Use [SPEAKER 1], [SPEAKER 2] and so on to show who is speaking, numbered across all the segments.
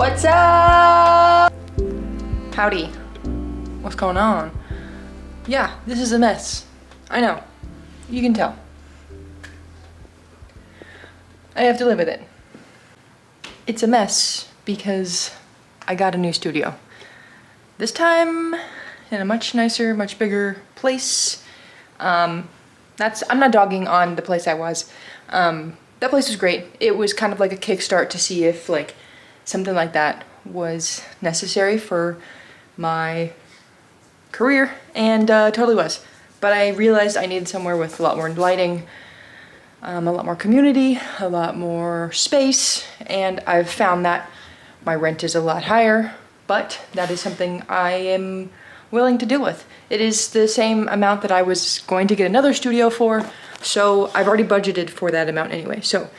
[SPEAKER 1] What's up? Howdy. What's going on? Yeah, this is a mess. I know. You can tell. I have to live with it. It's a mess because I got a new studio. This time in a much nicer, much bigger place. I'm not dogging on the place I was. That place was great. It was kind of like a kickstart to see if like something like that was necessary for my career, and totally was. But I realized I needed somewhere with a lot more lighting, a lot more community, a lot more space, and I've found that my rent is a lot higher, but that is something I am willing to deal with. It is the same amount that I was going to get another studio for, so I've already budgeted for that amount anyway. So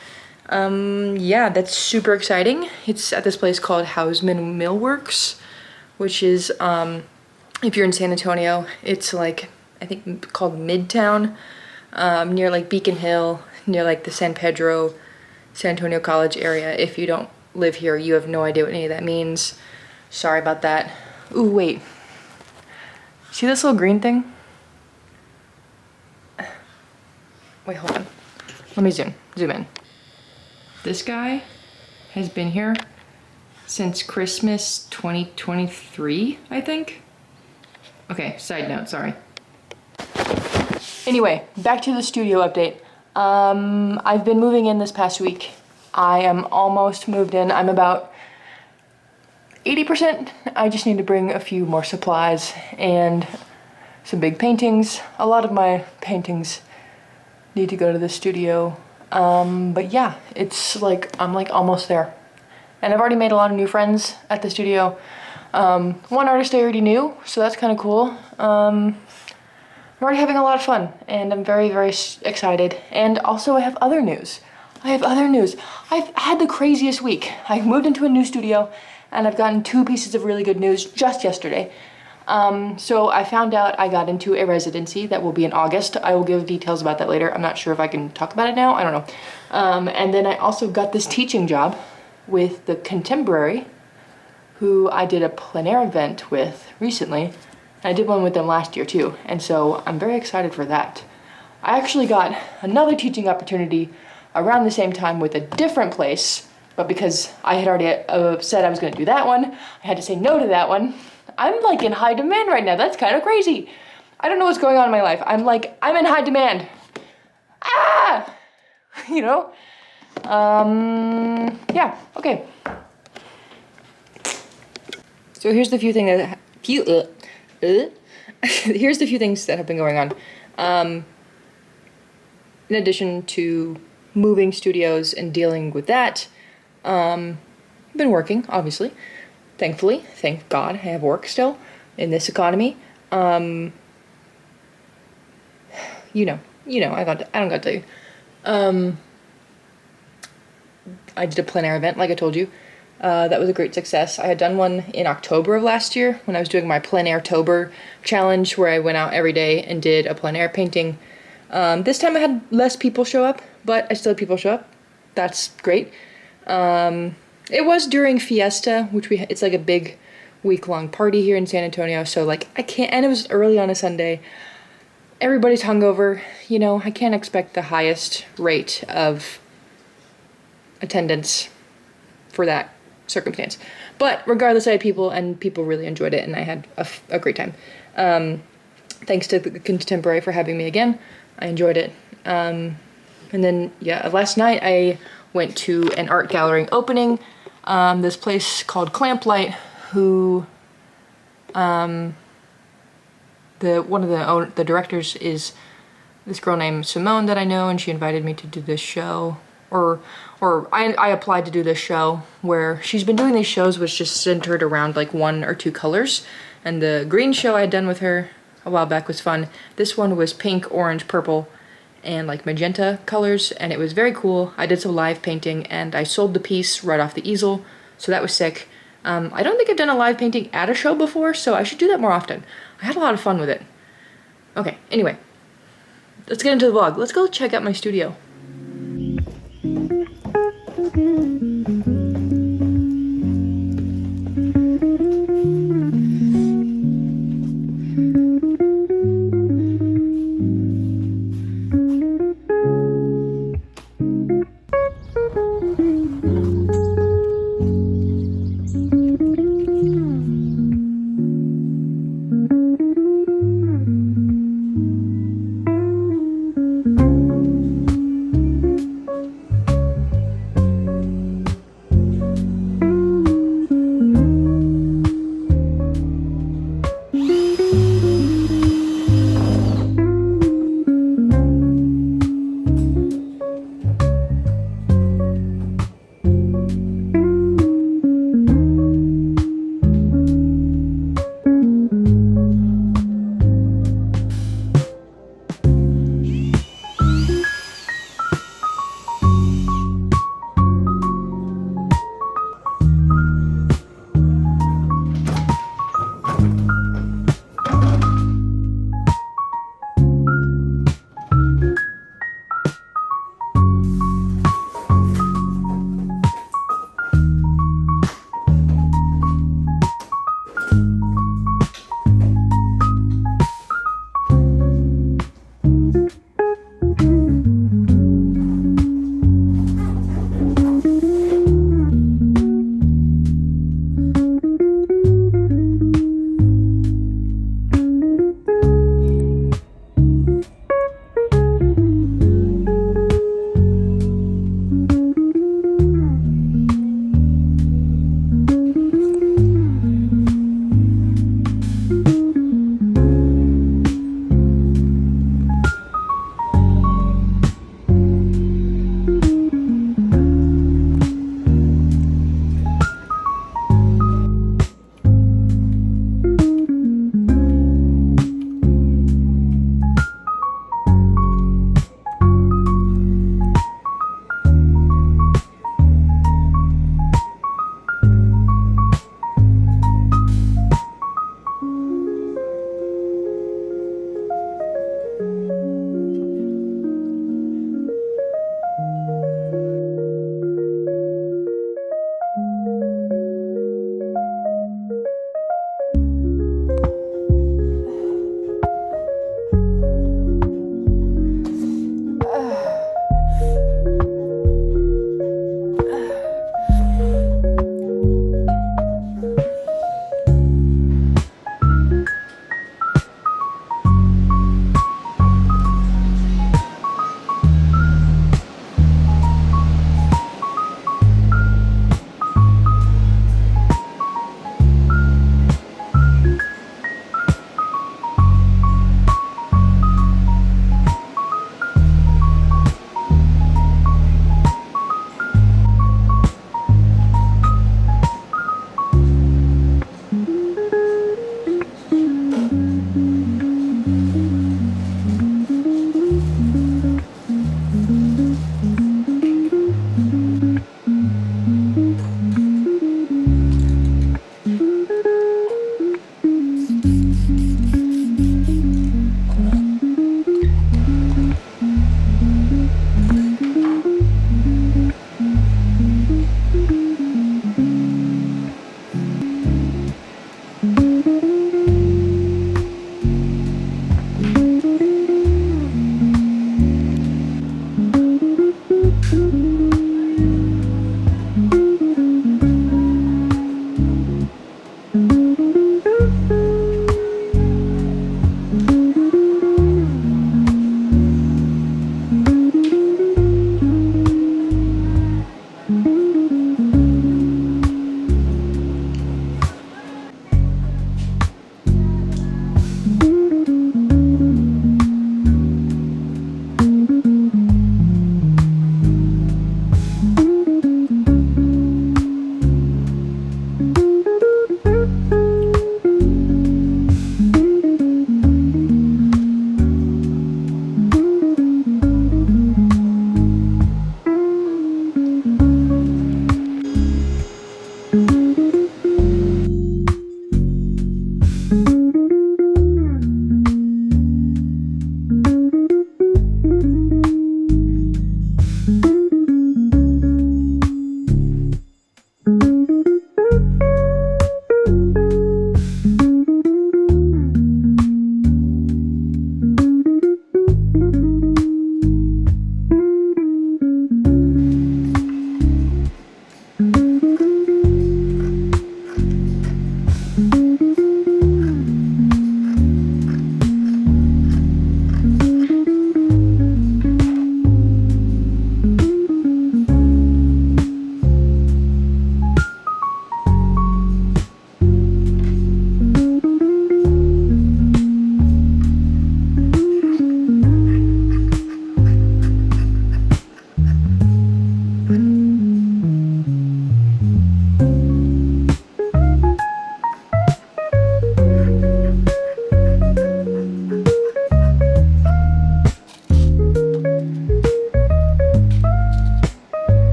[SPEAKER 1] yeah, that's super exciting. It's at this place called Hausman Millworks, which is, if you're in San Antonio, it's like, I think called Midtown, near like Beacon Hill, near like the San Pedro, San Antonio College area. If you don't live here, you have no idea what any of that means. Sorry about that. Ooh, wait. See this little green thing? Wait, hold on. Let me zoom in. This guy has been here since Christmas 2023, I think. Okay, side note, sorry. Anyway, back to the studio update. I've been moving in this past week. I am almost moved in. I'm about 80%. I just need to bring a few more supplies and some big paintings. A lot of my paintings need to go to the studio. But yeah, it's like, I'm like almost there. And I've already made a lot of new friends at the studio. One artist I already knew, so that's kind of cool. I'm already having a lot of fun, and I'm very, very excited. And also I have other news. I've had the craziest week. I moved into a new studio, and I've gotten 2 pieces of really good news just yesterday. So I found out I got into a residency that will be in August. I will give details about that later. I'm not sure if I can talk about it now. I don't know. And then I also got this teaching job with the Contemporary, who I did a plein air event with recently. I did one with them last year too. And so I'm very excited for that. I actually got another teaching opportunity around the same time with a different place, but because I had already said I was going to do that one, I had to say no to that one. I'm like in high demand right now. That's kind of crazy. I don't know what's going on in my life. I'm in high demand. Ah! You know? Yeah, okay. So here's the few things here's the few things that have been going on. In addition to moving studios and dealing with that, I've been working, obviously. Thankfully, thank God, I have work still in this economy. You know, I don't got to tell you. I did a plein air event, like I told you. That was a great success. I had done one in October of last year when I was doing my plein air Tober challenge, where I went out every day and did a plein air painting. This time I had less people show up, but I still had people show up. That's great. It was during Fiesta, it's like a big week-long party here in San Antonio, so like and it was early on a Sunday. Everybody's hungover, you know, I can't expect the highest rate of attendance for that circumstance. But regardless, I had people, and people really enjoyed it, and I had a great time. Thanks to the Contemporary for having me again. I enjoyed it. And then, yeah, last night I went to an art gallery opening. This place called Clamplight, who, one of the directors is this girl named Simone that I know, and she invited me to do this show, or I applied to do this show, where she's been doing these shows which just centered around like 1 or 2 colors, and the green show I had done with her a while back was fun. This one was pink, orange, purple, and like magenta colors, and it was very cool. I did some live painting, and I sold the piece right off the easel, so that was sick. I don't think I've done a live painting at a show before, so I should do that more often. I had a lot of fun with it. Okay, anyway, let's get into the vlog. Let's go check out my studio.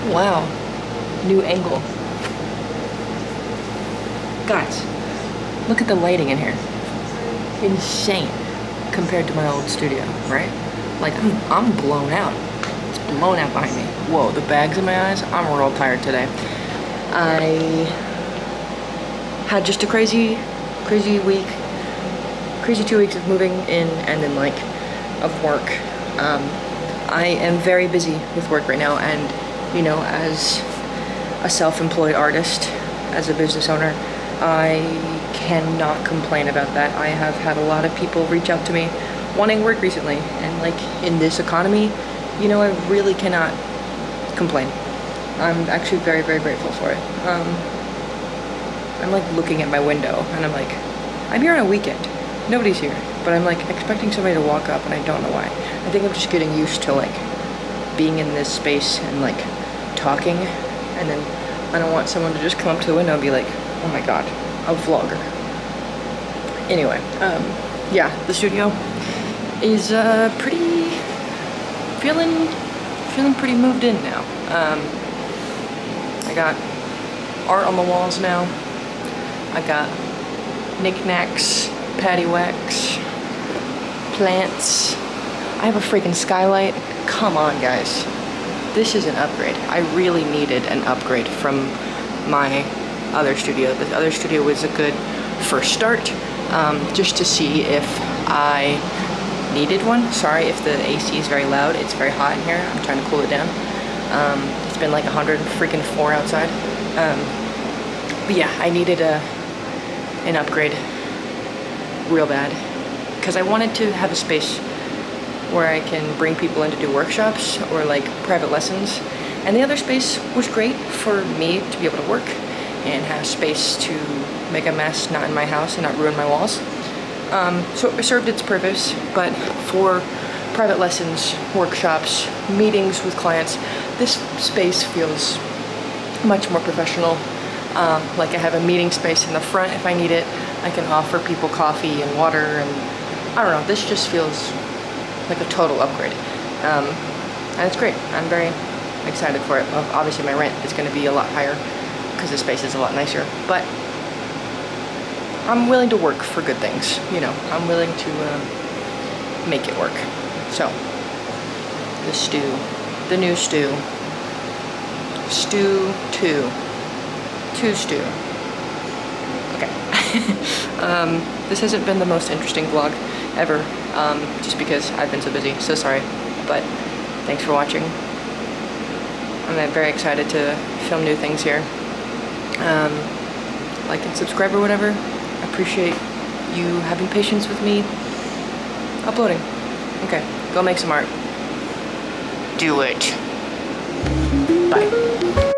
[SPEAKER 1] Wow, new angle. Guys, look at the lighting in here. Insane compared to my old studio, right? Like, I'm blown out. It's blown out behind me. Whoa, the bags in my eyes. I'm real tired today. I had just a crazy week, crazy 2 weeks of moving in and then like of work. I am very busy with work right now, and you know, as a self-employed artist, as a business owner, I cannot complain about that. I have had a lot of people reach out to me wanting work recently, and like in this economy, you know, I really cannot complain. I'm actually very, very grateful for it. I'm like looking at my window and I'm like, I'm here on a weekend. Nobody's here, but I'm like expecting somebody to walk up and I don't know why. I think I'm just getting used to like being in this space and like talking, and then I don't want someone to just come up to the window and be like, oh my god, a vlogger. Anyway, yeah, the studio is feeling pretty moved in now. I got art on the walls now. I got knickknacks, patty wax, plants. I have a freaking skylight. Come on, guys. This is an upgrade. I really needed an upgrade from my other studio. The other studio was a good first start, just to see if I needed one. Sorry if the AC is very loud. It's very hot in here. I'm trying to cool it down. It's been like 104 outside. But yeah, I needed an upgrade real bad, because I wanted to have a space where I can bring people in to do workshops or like private lessons. And the other space was great for me to be able to work and have space to make a mess, not in my house and not ruin my walls. So it served its purpose, but for private lessons, workshops, meetings with clients, this space feels much more professional. Like I have a meeting space in the front if I need it. I can offer people coffee and water, and I don't know, this just feels like a total upgrade. And it's great. I'm very excited for it. Well, obviously my rent is going to be a lot higher because the space is a lot nicer, but I'm willing to work for good things, you know. I'm willing to make it work. So, the new stew. Stew 2. 2 stew. Okay. This hasn't been the most interesting vlog ever, just because I've been so busy, so sorry, but thanks for watching. I'm very excited to film new things here. Like and subscribe or whatever. I appreciate you having patience with me uploading. Okay, go make some art. Do it. Bye.